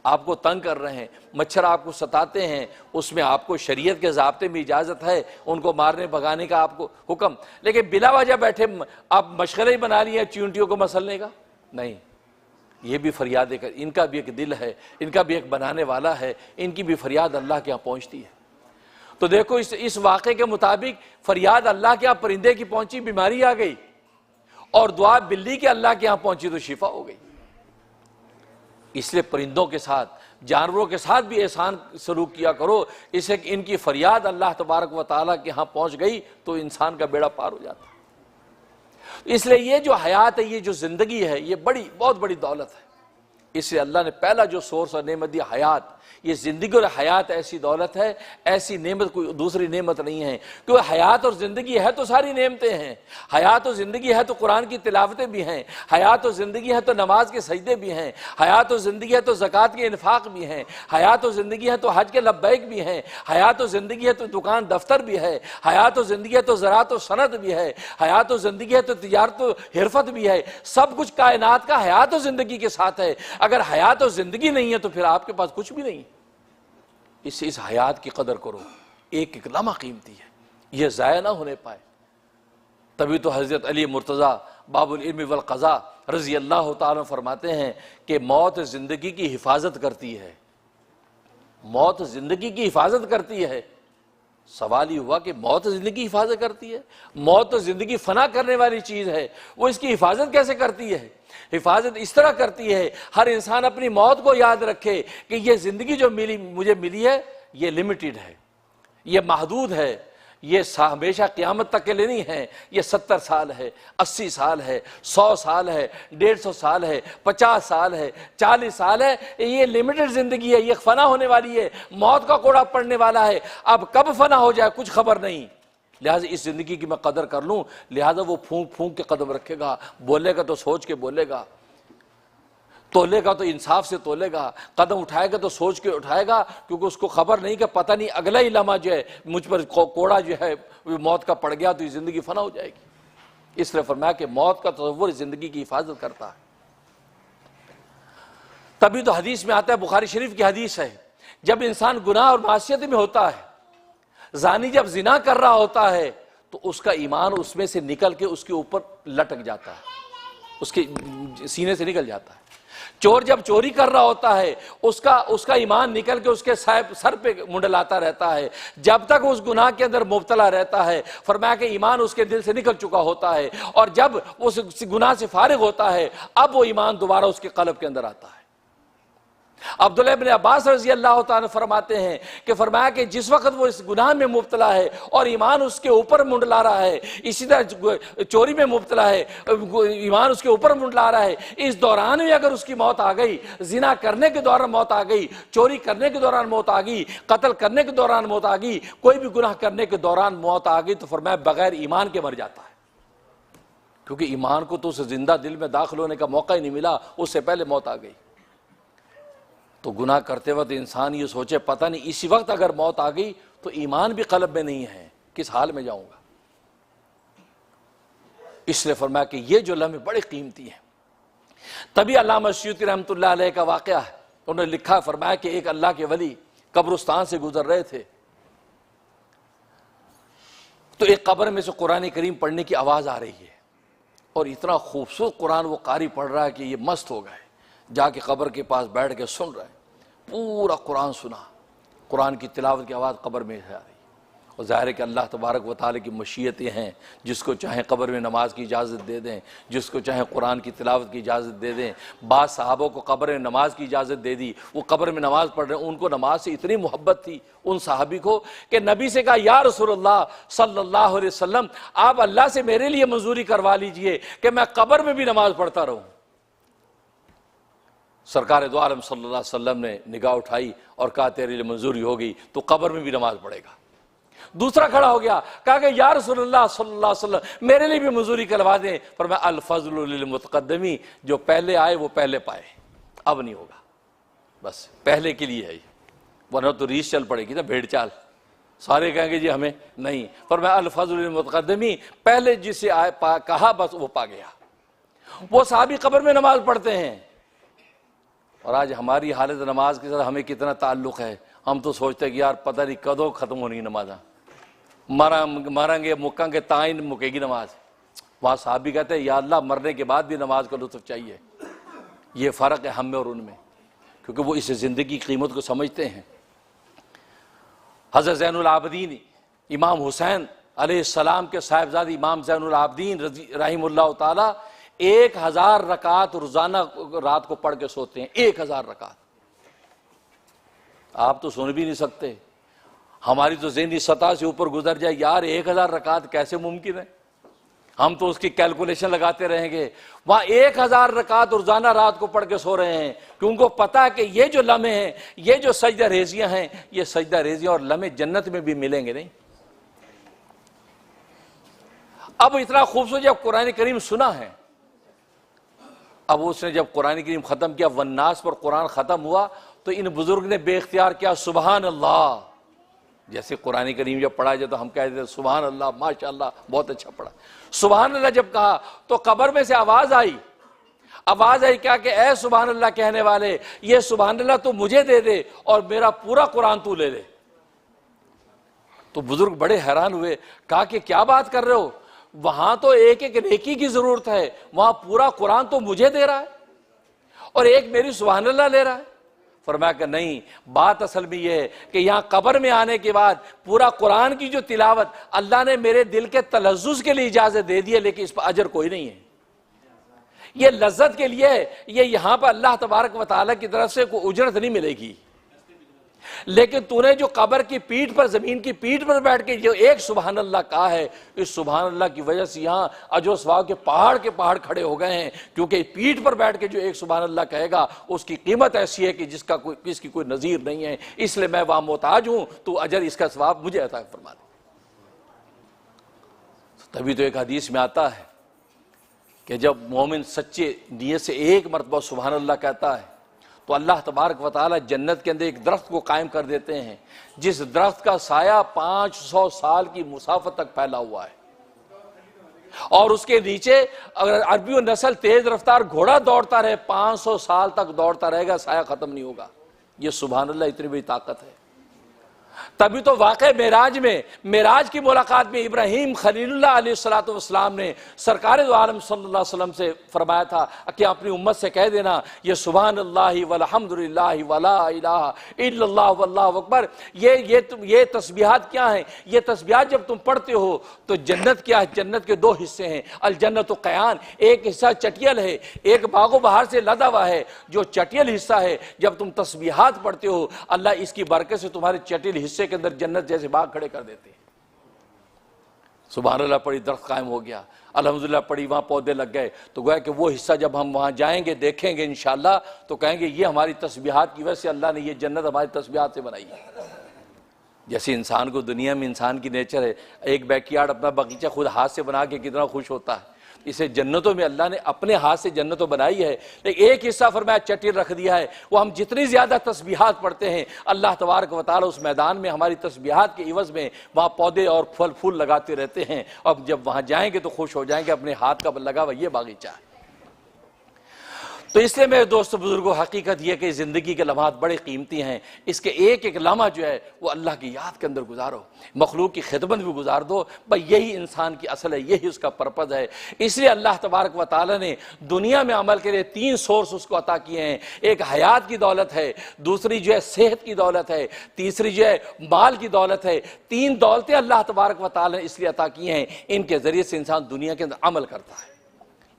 आपको तंग कर रहे हैं, मच्छर आपको सताते हैं, उसमें आपको शरीयत के ज़ाब्ते में इजाज़त है उनको मारने भगाने का आपको हुक्म, लेकिन बिला वजह बैठे आप मशगले ही बना लिए चींटियों को मसलने का। नहीं, ये भी फरियाद कर, इनका भी एक दिल है, इनका भी एक बनाने वाला है, इनकी भी फरियाद अल्लाह के यहाँ पहुँचती है। तो देखो इस वाक़े के मुताबिक फरियाद अल्लाह के यहाँ परिंदे की पहुँची, बीमारी आ गई, और दुआ बिल्ली के अल्लाह के यहाँ पहुँची तो शिफा हो गई। इसलिए परिंदों के साथ, जानवरों के साथ भी एहसान सलूक किया करो, इससे इनकी फरियाद अल्लाह तबारक व तआला के यहाँ पहुँच गई तो इंसान का बेड़ा पार हो जाता है। इसलिए ये जो हयात है, ये जो ज़िंदगी है, ये बहुत बड़ी दौलत है। इसलिए अल्लाह ने पहला जो सोर्स और नेमत दी हयात, ये ज़िंदगी और हयात ऐसी दौलत है, ऐसी नेमत कोई दूसरी नेमत नहीं है। क्योंकि हयात और ज़िंदगी है तो सारी नेमतें हैं। हयात और ज़िंदगी है तो कुरान की तिलावतें भी हैं, हयात और ज़िंदगी है तो नमाज के सजदे भी हैं, हयात और ज़िंदगी है तो ज़कात के इन्फाक भी हैं, हयात और ज़िंदगी है तो हज के लब्बैक भी हैं, हयात और ज़िंदगी है तो दुकान दफ्तर भी है, हयात और ज़िंदगी है तो ज़राअत और सनत भी है, हयात और ज़िंदगी है तो तिजारत और हिरफत भी है। सब कुछ कायनात का हयात और ज़िंदगी के साथ है। अगर हयात और ज़िंदगी नहीं है तो फिर आपके पास कुछ भी नहीं। इससे इस हयात की कदर करो, एक एक लम्हा कीमती है, यह ज़ाया ना होने पाए। तभी तो हज़रत अली मुर्तज़ा बाबुल इल्म वल क़ज़ा रज़ी अल्लाह ताला फरमाते हैं कि मौत ज़िंदगी की हिफाजत करती है, मौत ज़िंदगी की हिफाजत करती है। सवाल ही हुआ कि मौत ज़िंदगी की हिफाजत करती है? मौत तो ज़िंदगी फना करने वाली चीज़ है, वो इसकी हिफाजत कैसे करती है? हिफाजत इस तरह करती है, हर इंसान अपनी मौत को याद रखे कि ये ज़िंदगी जो मुझे मिली है, ये लिमिटेड है, ये महदूद है, ये हमेशा क़यामत तक के लिए नहीं है। ये 70 साल है, 80 साल है, 100 साल है, 150 साल है, 50 साल है, 40 साल है। ये लिमिटेड ज़िंदगी है, ये फना होने वाली है, मौत का कोड़ा पड़ने वाला है। अब कब फना हो जाए कुछ खबर नहीं। लिहाजा इस ज़िंदगी की मैं कदर कर लूँ। लिहाजा वो फूंक फूंक के कदम रखेगा, बोलेगा तो सोच के बोलेगा, तोलेगा तो इंसाफ से तोलेगा, कदम उठाएगा तो सोच के उठाएगा, क्योंकि उसको खबर नहीं कि पता नहीं अगला ही लम्हा जो है मुझ पर कोड़ा जो है मौत का पड़ गया तो ये ज़िंदगी फना हो जाएगी। इसलिए फरमाया कि मौत का तसव्वुर ज़िंदगी की हिफाजत करता है। तभी तो हदीस में आता है, बुखारी शरीफ की हदीस है, जब इंसान गुनाह और मासियत में होता है, ज़ानी जब जिना कर रहा होता है तो उसका ईमान उसमें से निकल के उसके ऊपर लटक जाता है, उसके सीने से निकल जाता है। चोर जब चोरी कर रहा होता है उसका ईमान निकल के उसके सर पे मुंडलाता रहता है, जब तक उस गुनाह के अंदर मुब्तला रहता है। फरमाया कि ईमान उसके दिल से निकल चुका होता है, और जब उस गुनाह से फारिग होता है, अब वो ईमान दोबारा उसके कल्ब के अंदर आता है। अब्दुल्लाह इब्न अब्बास रज़ी अल्लाह ताला फरमाते हैं कि फरमाया कि जिस वक्त वो इस गुनाह में मुब्तला है और ईमान उसके ऊपर मुंडला रहा है, इसी तरह चोरी में मुब्तला है, ईमान उसके ऊपर मुंडला रहा है, इस दौरान में अगर उसकी मौत आ गई, जिना करने के दौरान मौत आ गई, चोरी करने के दौरान मौत आ गई, कत्ल करने के दौरान मौत आ गई, कोई भी गुनाह करने के दौरान मौत आ गई, तो फरमाया बगैर ईमान के मर जाता है। क्योंकि ईमान को तो उसे जिंदा दिल में दाखिल होने का मौका ही नहीं मिला, उससे पहले मौत आ गई। तो गुनाह करते वक्त इंसान ये सोचे पता नहीं इसी वक्त अगर मौत आ गई तो ईमान भी कल्ब में नहीं है, किस हाल में जाऊंगा। इसलिए फरमाया कि ये जो लम्हे बड़े कीमती हैं। तभी अल्लामा सयूती रहमतुल्लाह अलैह का वाक़या है, उन्होंने लिखा, फरमाया कि एक अल्लाह के वली कब्रिस्तान से गुजर रहे थे, तो एक कब्र में से कुरान करीम पढ़ने की आवाज़ आ रही है, और इतना खूबसूरत कुरान वो कारी पढ़ रहा है कि ये मस्त हो गए। जाके कब्र के पास बैठ के सुन रहे, पूरा कुरान सुना, कुरान की तिलावत की आवाज़ कब्र में से आ रही। और ज़ाहिर है कि अल्लाह तबारक व तआला की मशीयतें हैं, जिसको चाहे कब्र में नमाज की इजाज़त दे दें, जिसको चाहे कुरान की तिलावत की इजाज़त दे दें। बाद साहबों को कब्र में नमाज की इजाज़त दे दी, वो कब्र में नमाज पढ़ रहे हैं, उनको नमाज से इतनी मोहब्बत थी उन साहबी को कि नबी से कहा, या रसूलुल्लाह सल्लल्लाहु अलैहि वसल्लम, आप अल्लाह से मेरे लिए मंजूरी करवा लीजिए कि मैं कब्र में भी नमाज पढ़ता रहूँ। सरकार दो आलम सल्लल्लाहु अलैहि वसल्लम ने निगाह उठाई और कहा, तेरे लिए मंजूरी होगी तो कब्र में भी नमाज पढ़ेगा। दूसरा खड़ा हो गया, कहा कि या रसूलुल्लाह सल्लल्लाहु अलैहि वसल्लम मेरे लिए भी मंजूरी करवा दें, पर मैं अल फज़्लु लिल मुतक़द्दिमी, जो पहले आए वो पहले पाए, अब नहीं होगा, बस पहले के लिए है ये, वरना तो रीस चल पड़ेगी ना, भेड़ चाल, सारे कहेंगे जी हमें नहीं। पर मैं अल फज़्लु लिल मुतक़द्दिमी, पहले जिसे आए कहा बस वो पा गया। वो साहबी कब्र में नमाज पढ़ते हैं, और आज हमारी हालत नमाज के साथ हमें कितना ताल्लुक़ है। हम तो सोचते हैं कि यार पता नहीं कदों ख़त्म होनी नमाज़, मरेंगे मुक्केंगे ताइन मुकेगी नमाज। वहाँ साहब भी कहते हैं या अल्लाह मरने के बाद भी नमाज का लुत्फ़ चाहिए। ये फ़र्क है हम में और उनमें, क्योंकि वो इस ज़िंदगी की कीमत को समझते हैं। हज़रत ज़ैनुल आबिदीन इमाम हुसैन अलैहिस्सलाम के साहिबजादे इमाम ज़ैनुल आबिदीन रहीमुल्लाह ताला 1000 रकात रोज़ाना रात को पढ़ के सोते हैं। 1000 रकात आप तो सुन भी नहीं सकते। हमारी तो ज़हनी सतह से ऊपर गुजर जाए यार 1000 रकात कैसे मुमकिन है। हम तो उसकी कैलकुलेशन लगाते रहेंगे। वहाँ 1000 रकात रोज़ाना रात को पढ़ के सो रहे हैं, क्योंकि उनको पता है कि ये जो लम्हे हैं, ये जो सजदा रेजियाँ हैं, ये सजदा रेजियाँ और लम्हे जन्नत में भी मिलेंगे नहीं। अब इतना खूबसूरत जब कुरान करीम सुना है, अब उसने जब कुरान करीम ख़त्म किया, वन्नास पर कुरान ख़त्म हुआ, तो इन बुजुर्ग ने बेख्तियार किया सुबहान अल्लाह। जैसे कुरान करीम जब पढ़ा जाए तो हम कह देते सुबहान अल्लाह, माशाअल्लाह, बहुत अच्छा पढ़ा। सुबहान अल्लाह जब कहा तो कब्र में से आवाज़ आई क्या कि ऐ सुबहान अल्लाह कहने वाले, ये सुबहान अल्लाह तू मुझे दे दे और मेरा पूरा कुरान तू ले ले। तो बुजुर्ग बड़े हैरान हुए, कहा कि क्या बात कर रहे हो, वहां तो एक एक नेकी की जरूरत है, वहां पूरा कुरान तो मुझे दे रहा है और एक मेरी सुबहान अल्लाह ले रहा है। फरमाया कि नहीं, बात असल में यह है कि यहाँ कब्र में आने के बाद पूरा कुरान की जो तिलावत अल्लाह ने मेरे दिल के तलज़्ज़ुज़ के लिए इजाज़त दे दी है, लेकिन इस पर अजर कोई नहीं है। ये लज्जत के लिए है, ये यहाँ पर अल्लाह तबारक व तआला की तरफ से कोई उजरत नहीं मिलेगी। लेकिन तूने जो कब्र की पीठ पर, जमीन की पीठ पर बैठ के जो एक सुबहान अल्लाह कहा है, इस सुबहान अल्लाह की वजह से यहाँ अजर सवाब के पहाड़ खड़े हो गए हैं। क्योंकि पीठ पर बैठ के जो एक सुबहान अल्लाह कहेगा उसकी कीमत ऐसी है कि जिसकी कोई नज़ीर नहीं है। इसलिए मैं वहां मोहताज हूं, तू अजर इसका सवाब मुझे अता फरमा दे। तभी तो एक हदीस में आता है कि जब मोमिन सच्चे नियत से एक मरतबा सुबहान अल्लाह कहता है तो अल्लाह तबारक व तआला जन्नत के अंदर एक दरख्त को कायम कर देते हैं, जिस दरख्त का साया 500 साल की मुसाफत तक फैला हुआ है। और उसके नीचे अगर अरबी नस्ल तेज रफ्तार घोड़ा दौड़ता रहे, 500 साल तक दौड़ता रहेगा, साया खत्म नहीं होगा। ये सुभान अल्लाह इतनी बड़ी ताकत है। तभी तो वाक़ई मेराज की मुलाकात में इब्राहीम खलीलुल्लाह अलैहिस्सलातु वस्सलाम ने सरकार दो आलम सल्लल्लाहु अलैहि वसल्लम से फरमाया था कि अपनी उम्मत से कह देना ये सुभान अल्लाहि वल्हम्दुलिल्लाहि वला इलाहा इल्लल्लाह वल्लाहु अकबर। ये तस्बीहात क्या हैं? ये तस्बीहात जब तुम पढ़ते हो तो जन्नत क्या है? जन्नत के दो हिस्से हैं, अल जन्नत क़यान, एक हिस्सा चटियल है, एक बागो बहार से लदा हुआ है। जो चटियल हिस्सा है, जब तुम तस्बीहात पढ़ते हो, अल्लाह इसकी बरकत से तुम्हारे चटियल हिस्से के अंदर जन्नत जैसे बाग खड़े कर देते हैं। सुभान अल्लाह पढ़ी, दरख्त कायम हो गया, अल्हम्दुलिल्लाह पढ़ी, वहां पौधे लग गए। तो गोया कि वो हिस्सा जब हम वहां जाएंगे देखेंगे इंशाअल्लाह, तो कहेंगे ये हमारी तस्बीहात की वजह से अल्लाह ने ये जन्नत हमारी तस्बीहात से बनाई है। जैसे इंसान को दुनिया में इंसान की नेचर है, एक बैकयार्ड अपना बगीचा खुद हाथ से बना के कितना खुश होता है, इसे जन्नतों में अल्लाह ने अपने हाथ से जन्नतों बनाई है। लेकिन एक हिस्सा फरमाया चटिल रख दिया है। वो हम जितनी ज्यादा तस्बीहात पढ़ते हैं, अल्लाह तबारक व तआला उस मैदान में हमारी तस्बीहात के इवज में वहाँ पौधे और फल फूल लगाते रहते हैं। अब जब वहाँ जाएंगे तो खुश हो जाएंगे, अपने हाथ का लगा हुआ ये बागीचा है। तो इसलिए मेरे दोस्तों बुजुर्गों, हकीकत यह कि ज़िंदगी के लम्हात बड़े कीमती हैं। इसके एक एक लम्हा जो है वो अल्लाह की याद के अंदर गुजारो, मखलूक की खिदमत भी गुजार दो। भाई यही इंसान की असल है, यही उसका पर्पज़ है। इसलिए अल्लाह तबारक व तआला ने दुनिया में अमल के लिए 3 सोर्स उसको अता किए हैं। एक हयात की दौलत है, दूसरी जो है सेहत की दौलत है, तीसरी जो है माल की दौलत है। 3 दौलतें अल्लाह तबारक व तआला ने इसलिए अता की हैं, इनके ज़रिए से इंसान दुनिया के अंदर अमल करता है।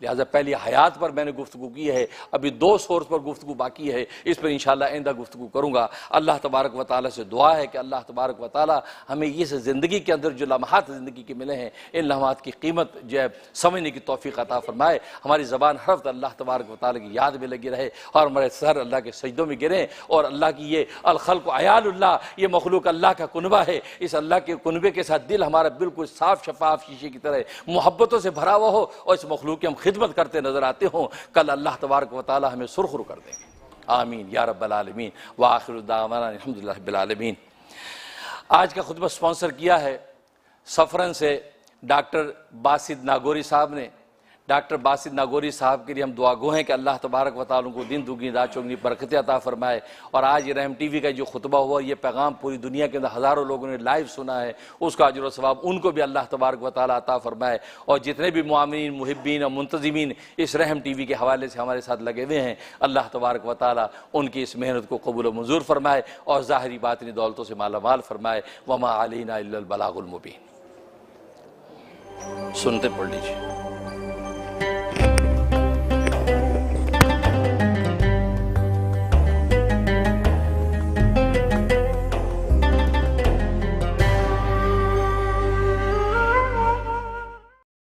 लिहाजा पहली हयात पर मैंने गुफ्तगू की है, अभी 2 सोर्स पर गुफ्तगू बाकी है, इस पर इंशाअल्लाह आइंदा गुफ्तगू करूँगा। अल्लाह तबारक व तआला से दुआ है कि अल्लाह तबारक व तआला हमें इस ज़िंदगी के अंदर जो लम्हात ज़िंदगी के मिले हैं, इन लम्हात की कीमत जो है समझने की तौफीक अता फरमाए। हमारी ज़बान हर वक्त अल्लाह तबारक व तआला की याद में लगी रहे और हमारे सर अल्लाह के सजदों में गिरें। और अल्लाह की ये अल खल्क़ अयालुल्लाह, ये मखलूक अल्लाह का कुनबा है। इस अल्लाह के कुनबे के साथ दिल हमारा बिल्कुल साफ शफाफ शीशे की तरह मोहब्बतों से भरा हुआ हो और इस मखलूक की हम खिदमत करते नजर आते हों। कल अल्लाह तबारक व तआला हमें सुरखरू कर देंगे। आमीन या रब्बल आलमीन व आखिरु दावाना अल्हम्दुलिल्लाहि रब्बिल आलमीन। आज का खुतबा स्पॉन्सर किया है सफरन से डॉक्टर बासित नागौरी साहब ने। डॉक्टर बासित नागौरी साहब के लिए हम दुआ गो हैं कि अल्लाह तबारक व तआला उनको दिन दुगनी रात चौगनी बरकत अता फरमाए। और आज ये रहम टीवी का जो खुतबा हुआ, ये पैगाम पूरी दुनिया के अंदर हज़ारों लोगों ने लाइव सुना है, उसका अजर व सवाब उनको भी अल्लाह तबारक व तआला अता फरमाए। और जितने भी मुआमिनीन, मुहिब्बीन और मुंतज़िमीन इस रहम टीवी के हवाले से हमारे साथ लगे हुए हैं, अल्लाह तबारक व तआला उनकी इस मेहनत को कबूल व मंजूर फरमाए और ज़ाहिरी बातिनी दौलतों से मालामाल फरमाए। वमा अलैना इल्लल बलागुल मुबीन। सुनते पढ़ लीजिए।